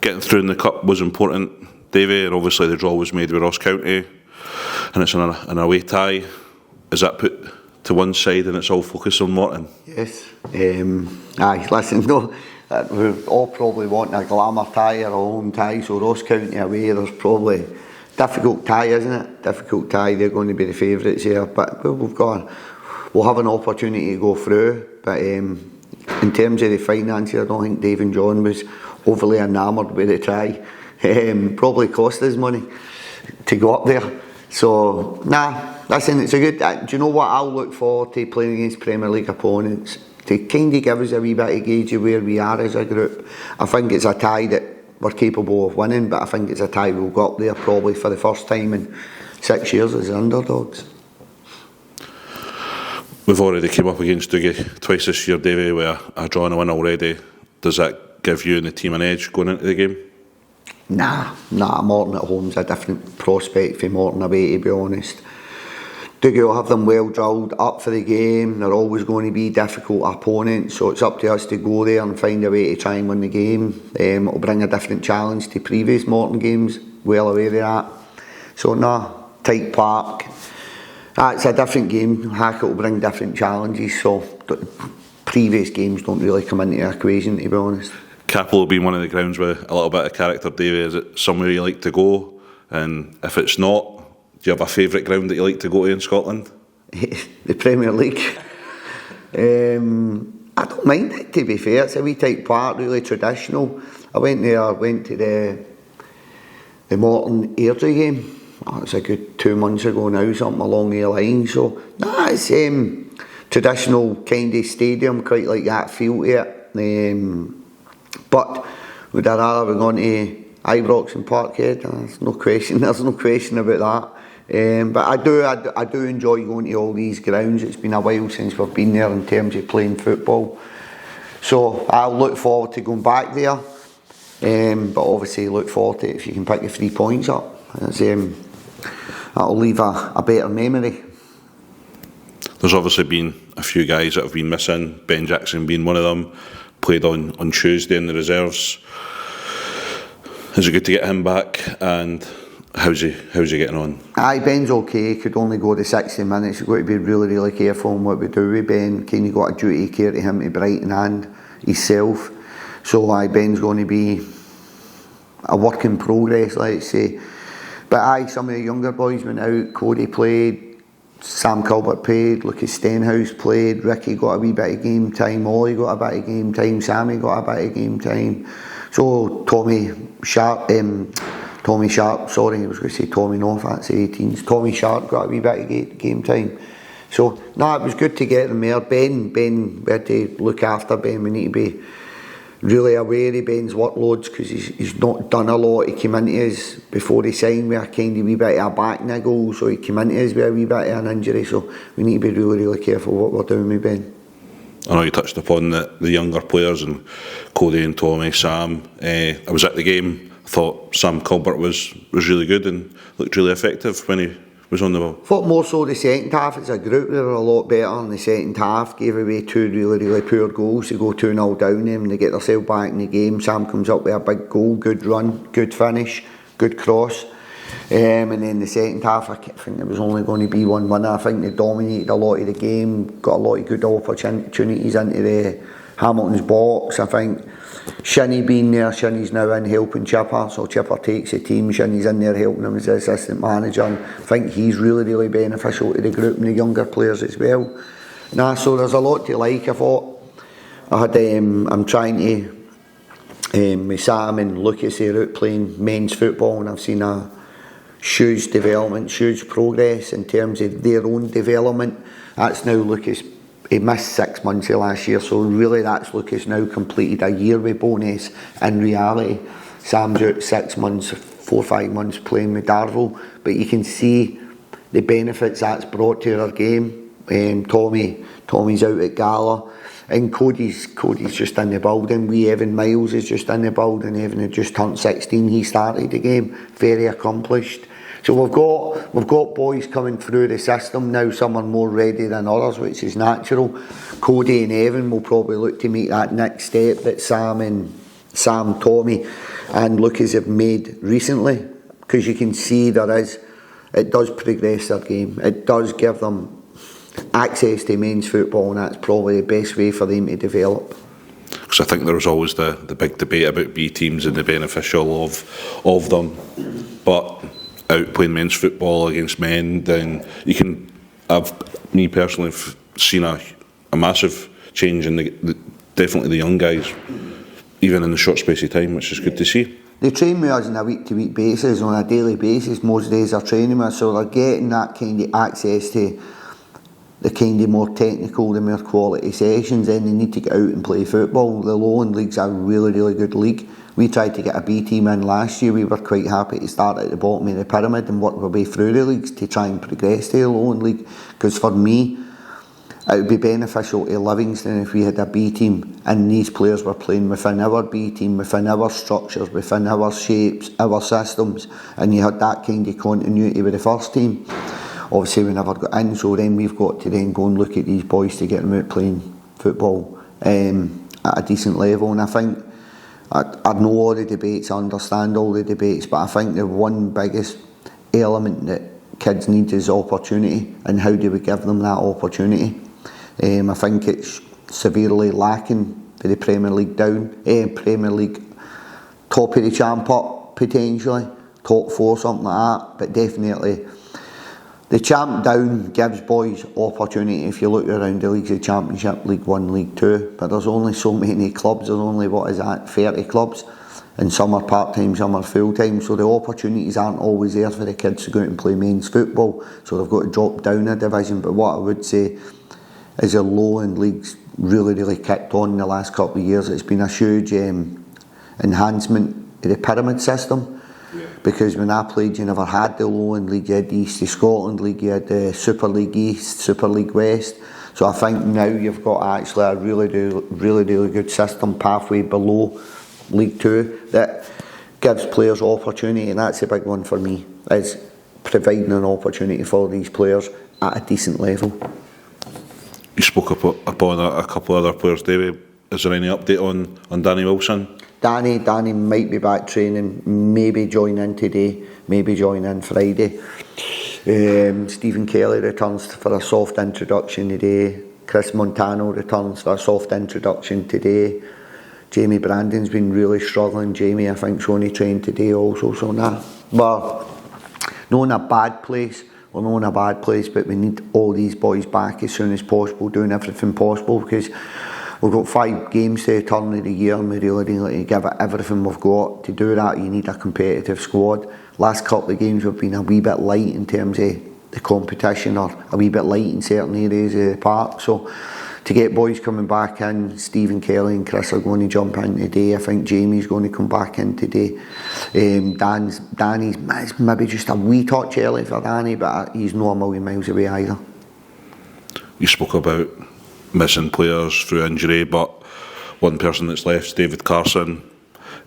getting through in the cup was important, Davey, and obviously the draw was made with Ross County, and it's an away tie. Is that put to one side and it's all focused on Morton? Yes. Aye, listen, no, we're all probably wanting a glamour tie or a home tie, so Ross County away, there's probably difficult tie, isn't it? Difficult tie, they're going to be the favourites here, but we'll have an opportunity to go through, but in terms of the finances, I don't think Dave and John was overly enamoured with the tie. Probably cost us money to go up there. So, listen, it's a good... do you know what I'll look forward to playing against Premier League opponents? To kind of give us a wee bit of gauge of where we are as a group. I think it's a tie that we're capable of winning, but I think it's a tie we'll go up there probably for the first time in 6 years as underdogs. We've already came up against Dougie twice this year, Davey, with a draw and a win already. Does that give you and the team an edge going into the game? Nah, Morton at home's a different prospect for Morton away, to be honest. Dougie will have them well drilled up for the game. They're always going to be difficult opponents, so it's up to us to go there and find a way to try and win the game. It'll bring a different challenge to previous Morton games, well aware of that. So tight park. It's a different game. Hackett will bring different challenges, so previous games don't really come into the equation, to be honest. Cappielow being one of the grounds with a little bit of character, Davey, is it somewhere you like to go? And if it's not, do you have a favourite ground that you like to go to in Scotland? The Premier League. I don't mind it, to be fair. It's a wee tight park, really traditional. I went to the Morton Airdrie game. It's a good 2 months ago now, something along the line. So, it's traditional kind of stadium, quite like that feel to it. But would I rather have gone to Ibrox and Parkhead? There's no question about that. But I do enjoy going to all these grounds. It's been a while since we've been there in terms of playing football. So I'll look forward to going back there. But obviously look forward to it if you can pick the 3 points up. That'll leave a better memory. There's obviously been a few guys that have been missing, Ben Jackson being one of them. Played on Tuesday in the reserves. Is it good to get him back, and how's he getting on? Aye, Ben's okay. Could only go to 60 minutes. You've got to be really careful on what we do with Ben. Kind of got a duty of care to him to brighten and himself. So Ben's going to be a work in progress, let's say. But some of the younger boys went out. Cody played. Sam Colbert played, Lucas Stenhouse played, Ricky got a wee bit of game time, Ollie got a bit of game time, Sammy got a bit of game time. So Tommy Sharp, I was going to say Tommy North, that's the 18s. Tommy Sharp got a wee bit of game time. So, it was good to get them there. Ben, we had to look after Ben. We need to be really aware of Ben's workloads because he's not done a lot. He came into us before he signed with a kind of wee bit of a back niggle, so he came into us with a wee bit of an injury, so we need to be really careful what we're doing with Ben. I know you touched upon the younger players and Cody and Tommy, Sam. I was at the game. I thought Sam Colbert was really good and looked really effective when he was on the ball. I thought more so the second half. As a group we were a lot better in the second half. Gave away 2 really poor goals to go 2-0 down them and they get themselves back in the game. Sam comes up with a big goal, good run, good finish, good cross. And then the second half, I think there was only going to be one winner. I think they dominated a lot of the game, got a lot of good opportunities into the Hamilton's box. I think Shinny being there, Shinny's now in helping Chipper, so Chipper takes the team, Shinny's in there helping him as the assistant manager, and I think he's really beneficial to the group and the younger players as well. So there's a lot to like. I thought I'm trying to with Sam and Lucas here out playing men's football, and I've seen a huge development, huge progress in terms of their own development. That's now Lucas. He missed 6 months of last year, so really that's Lucas now completed a year with bonus. In reality, Sam's out 6 months, 4 or 5 months playing with Darvel, but you can see the benefits that's brought to our game. Tommy's out at Gala, and Cody's just in the building. Evan Miles is just in the building. Evan had just turned 16. He started the game, very accomplished. So we've got boys coming through the system now. Some are more ready than others, which is natural. Cody and Evan will probably look to make that next step that Sam Sam, Tommy and Lucas have made recently, because you can see it does progress their game. It does give them access to men's football, and that's probably the best way for them to develop. Because I think there was always the big debate about B teams and the beneficial of them, but out playing men's football against men, then you can. Me personally have seen a massive change in definitely the young guys, even in the short space of time, which is good to see. They train with us on a week-to-week basis, on a daily basis. Most days they're training with us, so they're getting that kind of access to the kind of more technical, the more quality sessions. Then they need to get out and play football. The Lowland League's a really, really good league. We tried to get a B team in last year. We were quite happy to start at the bottom of the pyramid and work our way through the leagues to try and progress to the Lowland League. Because for me, it would be beneficial to Livingston if we had a B team and these players were playing within our B team, within our structures, within our shapes, our systems, and you had that kind of continuity with the first team. Obviously we never got in, so then we've got to then go and look at these boys to get them out playing football at a decent level. And I think I know all the debates, I understand all the debates, but I think the one biggest element that kids need is opportunity, and how do we give them that opportunity. I think it's severely lacking for the Premier League down, Premier League top of the champ up potentially, top 4, something like that, but definitely the champ down gives boys opportunity. If you look around the leagues, the Championship, League 1, League 2, but there's only so many clubs, there's only, 30 clubs, and some are part-time, some are full-time, so the opportunities aren't always there for the kids to go out and play men's football, so they've got to drop down a division. But what I would say is the Lowland League's really, really kicked on in the last couple of years. It's been a huge enhancement of the pyramid system. Yeah. Because when I played, you never had the Lowland League, you had the East of Scotland League, you had the Super League East, Super League West. So I think now you've got actually a really good system pathway below League 2 that gives players opportunity, and that's a big one for me, is providing an opportunity for these players at a decent level. You spoke upon a couple of other players, David. Is there any update on Danny Wilson? Danny might be back training, maybe join in today, maybe join in Friday. Stephen Kelly returns for a soft introduction today. Chris Montano returns for a soft introduction today. Jamie Brandon's been really struggling. Jamie, I think, only trained today also, so nah. We're not in a bad place. We're not in a bad place, but we need all these boys back as soon as possible, doing everything possible, because we've got 5 games to the turn of the year and we really need to give it everything we've got. To do that, you need a competitive squad. Last couple of games we've been a wee bit light in terms of the competition, or a wee bit light in certain areas of the park. So to get boys coming back in, Stephen Kelly and Chris are going to jump in today. I think Jamie's going to come back in today. Danny's maybe just a wee touch early for Danny, but he's not a million miles away either. You spoke about missing players through injury, but one person that's left, David Carson.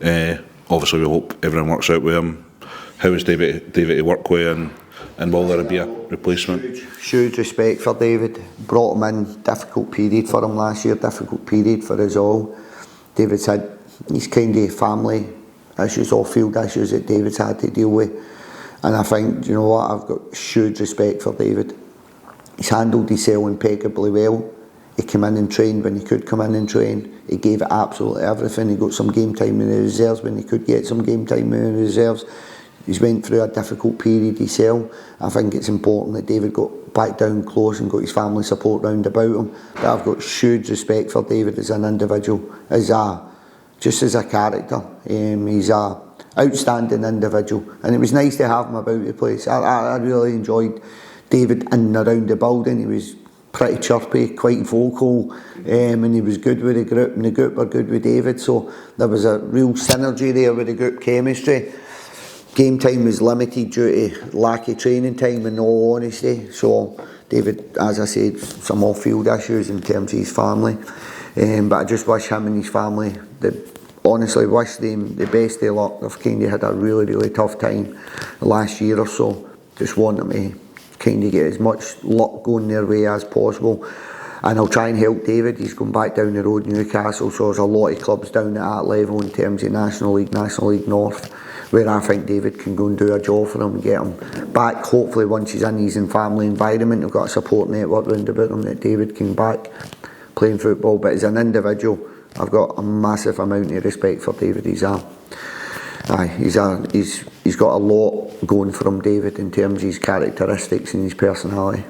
Obviously we hope everyone works out with him. How is David to work with, and will there be a replacement? Huge respect for David. Brought him in, difficult period for him last year, difficult period for us all. David's had these kind of family issues, off-field issues that David's had to deal with, and I think, you know what, I've got huge respect for David. He's handled himself impeccably well. He came in and trained when he could come in and train. He gave it absolutely everything. He got some game time in the reserves when he could get some game time in the reserves. He's went through a difficult period himself. I think it's important that David got back down close and got his family support round about him. But I've got huge respect for David as an individual, just as a character. He's a outstanding individual, and it was nice to have him about the place. I really enjoyed David in and around the building. He was pretty chirpy, quite vocal, and he was good with the group, and the group were good with David, so there was a real synergy there with the group chemistry. Game time was limited due to lack of training time, in all honesty, so David, as I said, some off-field issues in terms of his family, but I just wish him and his family, honestly wish them the best of luck. They've kind of had a really tough time the last year or so. Just want them to kind of get as much luck going their way as possible. and I'll try and help David. He's going back down the road, Newcastle, so there's a lot of clubs down at that level in terms of National League North, where I think David can go and do a job for him and get him back. Hopefully once he's in his family environment, I've got a support network round about him that David can back playing football. But as an individual, I've got a massive amount of respect for David. He's got a lot going for him, David, in terms of his characteristics and his personality.